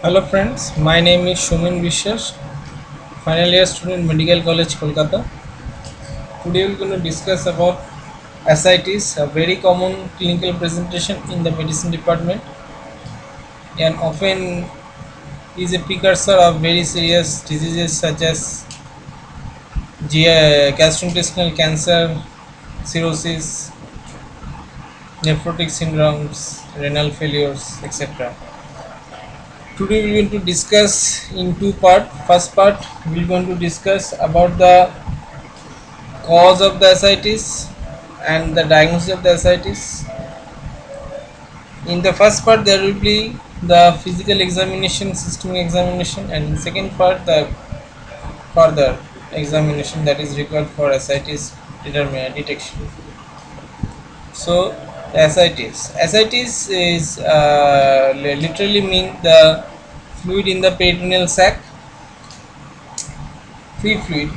Hello friends, my name is Shumin Vishwas, final year student Medical College Kolkata. Today we're going to discuss about ascites, a very common clinical presentation in the medicine department and often is a precursor of very serious diseases such as gastrointestinal cancer, cirrhosis, nephrotic syndromes, renal failures, etc. Today we're going to discuss in two parts. First part we're going to discuss about the cause of the ascites and the diagnosis of the ascites. In the first part there will be the physical examination, systemic examination, and in second part the further examination that is required for ascites detection. So the ascites is literally mean the fluid in the peritoneal sac. Free fluid,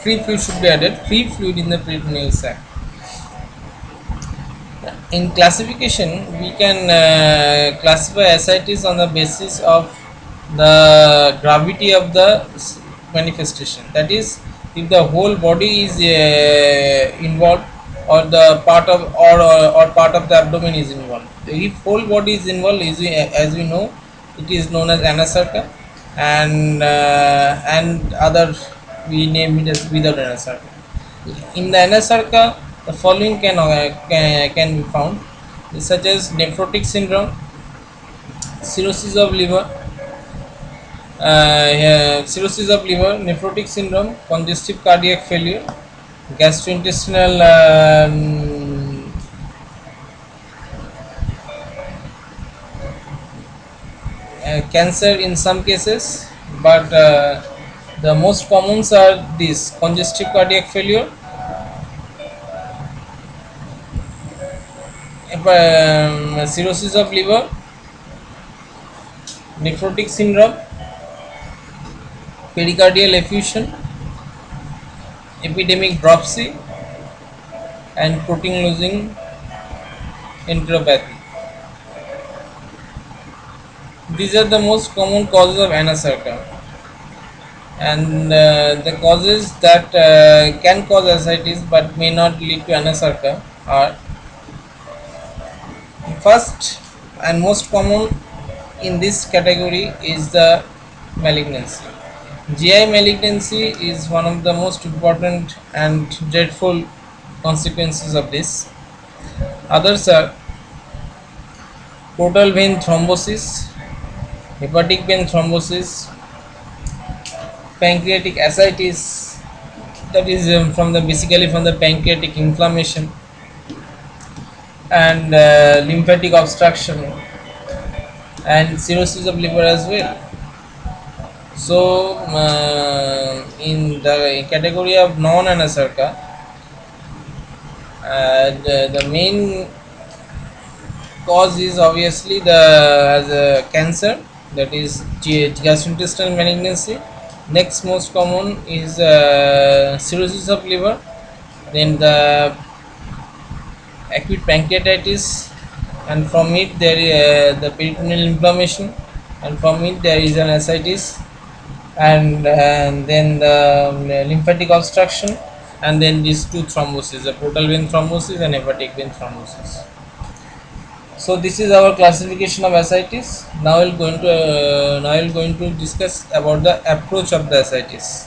free fluid should be added. Free fluid in the peritoneal sac. In classification we can classify ascites on the basis of the gravity of the manifestation, that is if the whole body is involved or the part of or part of the abdomen is involved. If whole body is involved, as we know, it is known as anasarca, and other we name it as without anasarca. In the anasarca, the following can be found, such as nephrotic syndrome, cirrhosis of liver, nephrotic syndrome, congestive cardiac failure, gastrointestinal cancer in some cases, but the most commons are these: congestive cardiac failure, cirrhosis of liver, nephrotic syndrome, pericardial effusion, epidemic dropsy, and protein losing enteropathy. These are the most common causes of anasarca, and the causes that can cause ascites but may not lead to anasarca are: first and most common in this category is the malignancy. GI malignancy is one of the most important and dreadful consequences of this. Others are portal vein thrombosis, hepatic vein thrombosis, pancreatic ascites, that is from the basically from the pancreatic inflammation, and lymphatic obstruction, and cirrhosis of liver as well. So in the category of non-anasarca, the main cause is obviously the as a cancer, that is gastrointestinal malignancy. Next most common is cirrhosis of liver, then the acute pancreatitis, and from it there is the peritoneal inflammation, and from it there is an ascites, and then the lymphatic obstruction, and then these two thrombosis, the portal vein thrombosis and hepatic vein thrombosis. So this is our classification of ascites. Now I'm going to discuss about the approach of the ascites.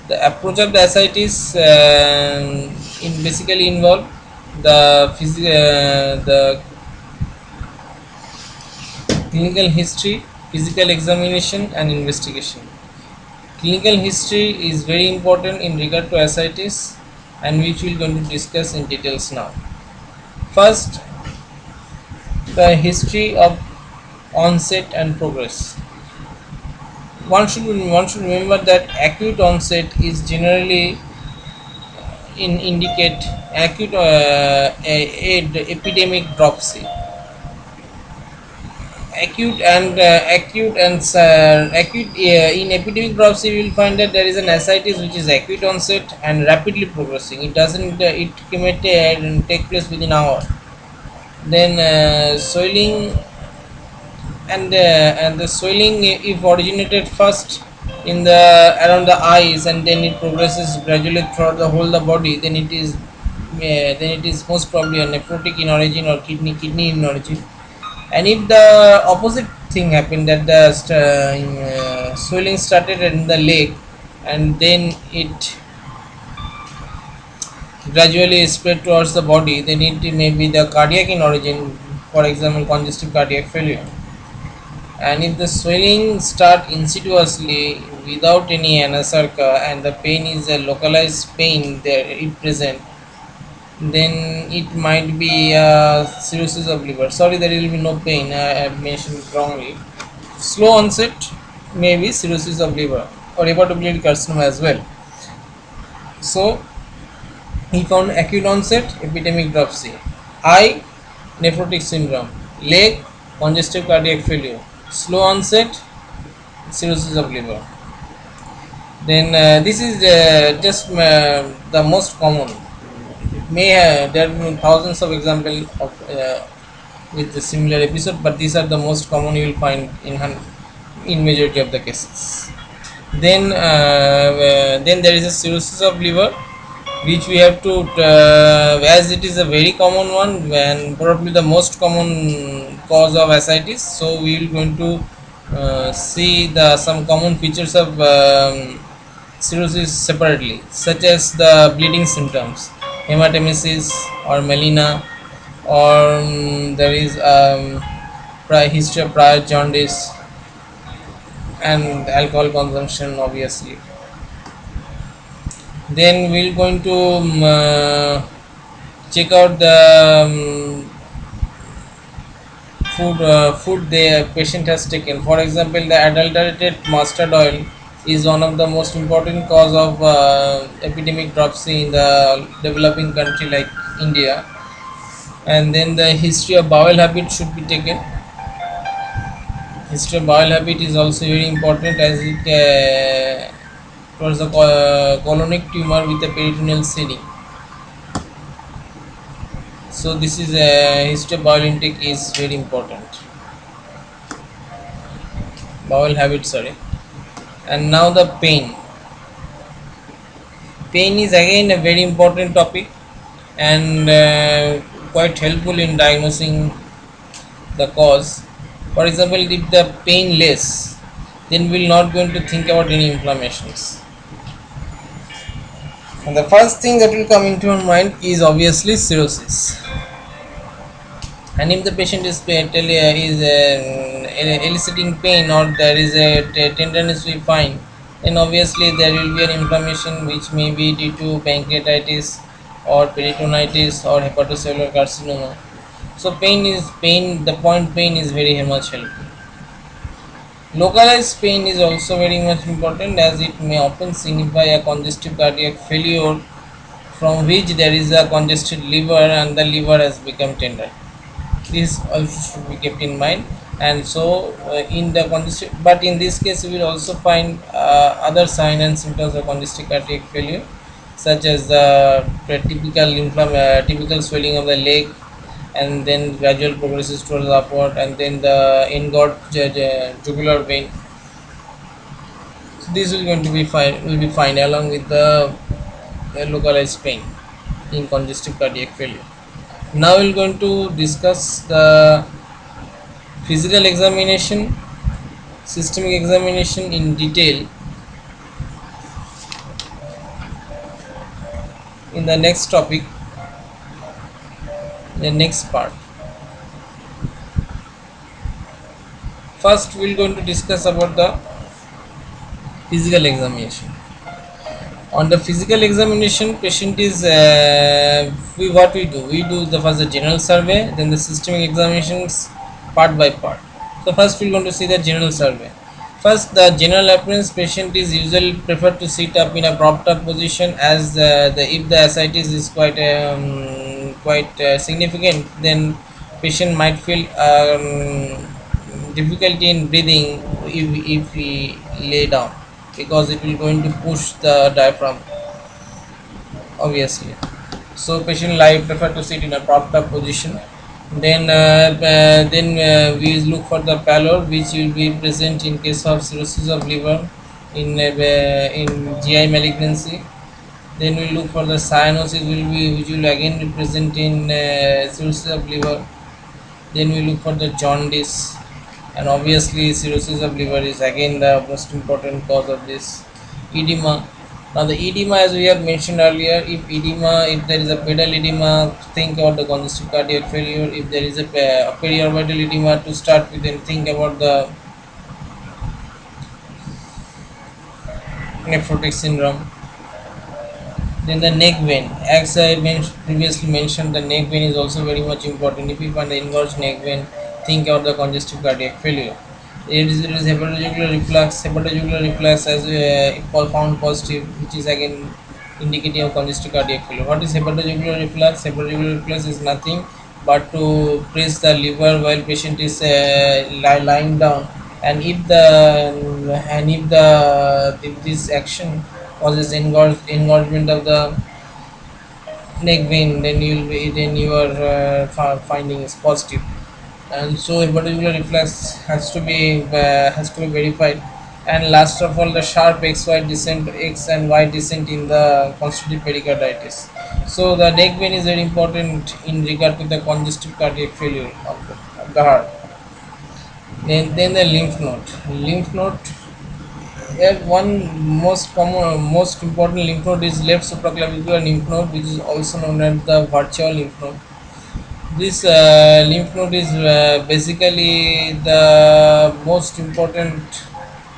The approach of the ascites in basically involve the clinical history, physical examination, and investigation. Clinical history is very important in regard to ascites, and which we are going to discuss in details now. First, the history of onset and progress. One should remember that acute onset is generally indicate acute epidemic dropsy. Acute in epidemic dropsy we will find that there is an ascites which is acute onset and rapidly progressing. It doesn't it may take place within an hour. Then swelling and the swelling, if originated first in the around the eyes and then it progresses gradually throughout the whole the body, then it is most probably a nephrotic in origin or kidney in origin. And if the opposite thing happened, that the swelling started in the leg and then it gradually spread towards the body, then it may be the cardiac in origin, for example congestive cardiac failure. And if the swelling start insidiously without any anasarca and the pain is a localized pain there if present, then it might be cirrhosis of liver. Sorry, there will be no pain, I have mentioned it wrongly. Slow onset may be cirrhosis of liver or hepatobiliary carcinoma as well. So he found acute onset epidemic dropsy, eye nephrotic syndrome, leg congestive cardiac failure, slow onset cirrhosis of liver. Then this is just the most common. May there have been thousands of examples of with the similar episode, but these are the most common you will find in majority of the cases. Then there is a cirrhosis of liver, which we have to as it is a very common one and probably the most common cause of ascites. So we will going to see the some common features of cirrhosis separately, such as the bleeding symptoms, hematemesis or melena, or there is prior history of prior jaundice and alcohol consumption obviously. Then we're going to check out the food the patient has taken. For example, the adulterated mustard oil is one of the most important cause of epidemic dropsy in the developing country like India. And then the history of bowel habit should be taken. History of bowel habit is also very important, as it was a colonic tumor with a peritoneal seeding. So this is a history of bowel intake is very important. Bowel habit, sorry. And now the pain. Pain is again a very important topic and quite helpful in diagnosing the cause. For example, if the pain less, then we'll not going to think about any inflammations. And the first thing that will come into our mind is obviously cirrhosis. And if the patient is eliciting pain or there is a tenderness we find, then obviously there will be an inflammation which may be due to pancreatitis or peritonitis or hepatocellular carcinoma. So pain. The point pain is very much helpful. Localized pain is also very much important, as it may often signify a congestive cardiac failure from which there is a congested liver and the liver has become tender. This also should be kept in mind. And so in the congestive, but in this case we will also find other signs and symptoms of congestive cardiac failure, such as the typical swelling of the leg and then gradual progresses towards upward, and then the engorged jugular vein. So this is going to be fine along with the localized pain in congestive cardiac failure. Now we're going to discuss the physical examination, systemic examination in detail in the next topic, the next part. First we're going to discuss about the physical examination. On the physical examination, patient is what we do the first the general survey, then the systemic examinations part by part. So first we're going to see the general survey. First, the general appearance, patient is usually preferred to sit up in a propped up position, as if the ascites is quite significant, then patient might feel difficulty in breathing if we lay down, because it will going to push the diaphragm obviously. So patient prefer to sit in a propped up position. We look for the pallor, which will be present in case of cirrhosis of liver in GI malignancy. Then we look for the cyanosis, which will again be present in cirrhosis of liver. Then we look for the jaundice, and obviously cirrhosis of liver is again the most important cause of this edema. Now the edema, as we have mentioned earlier, if there is a pedal edema, think about the congestive cardiac failure. If there is a periorbital edema, to start with, then think about the nephrotic syndrome. Then the neck vein, as I previously mentioned, the neck vein is also very much important. If you find the engorged neck vein, think about the congestive cardiac failure. It is hepatojugular reflux. Hepatojugular reflux as found positive, which is again indicative of congestive cardiac failure. What is hepatojugular reflux? Hepatojugular reflux is nothing but to press the liver while patient is lying down, and if this action causes engorgement of the neck vein, then your finding is positive. And so hepatocellular reflux has to be verified. And last of all, the sharp x and y descent in the constitutive pericarditis. So the neck vein is very important in regard to the congestive cardiac failure of the heart. Then the lymph node. One most important lymph node is left supraclavicular lymph node, which is also known as the virtual lymph node. This lymph node is basically the most important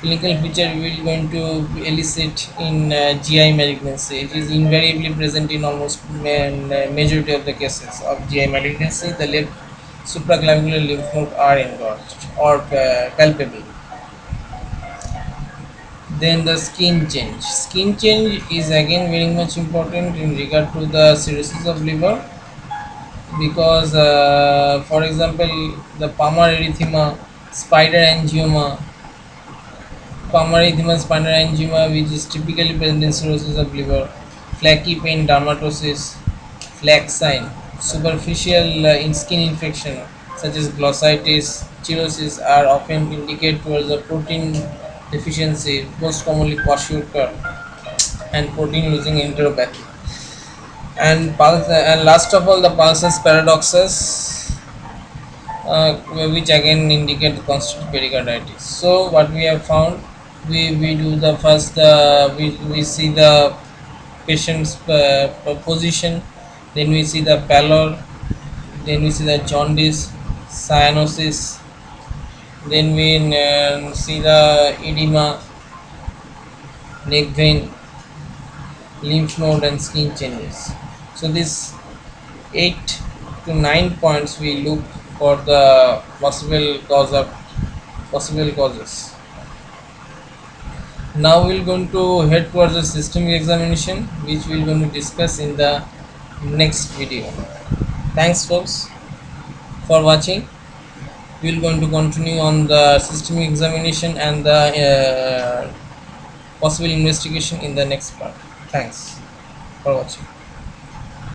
clinical feature we will going to elicit in GI malignancy. It is invariably present in almost majority of the cases of GI malignancy. The left supraclavicular lymph node are engorged or palpable. Then the skin change is again very much important in regard to the cirrhosis of liver, because for example, the palmar erythema, spider angioma, spider angioma, which is typically present in cirrhosis of liver, flaky pain dermatosis, flax sign, superficial in skin infection such as glossitis, cirrhosis are often indicate towards the protein deficiency, most commonly kwashiorkor, and protein losing enteropathy. And last of all, the pulsus paradoxus, which again indicate the constitutive pericarditis. So what we have found, we do the first, we see the patient's position, then we see the pallor, then we see the jaundice, cyanosis, then we see the edema, neck vein, lymph node, and skin changes. So this 8 to 9 points we look for the possible causes. Now we're going to head towards the systemic examination, which we're going to discuss in the next video. Thanks folks for watching. We're going to continue on the systemic examination and the possible investigation in the next part. Thanks for watching.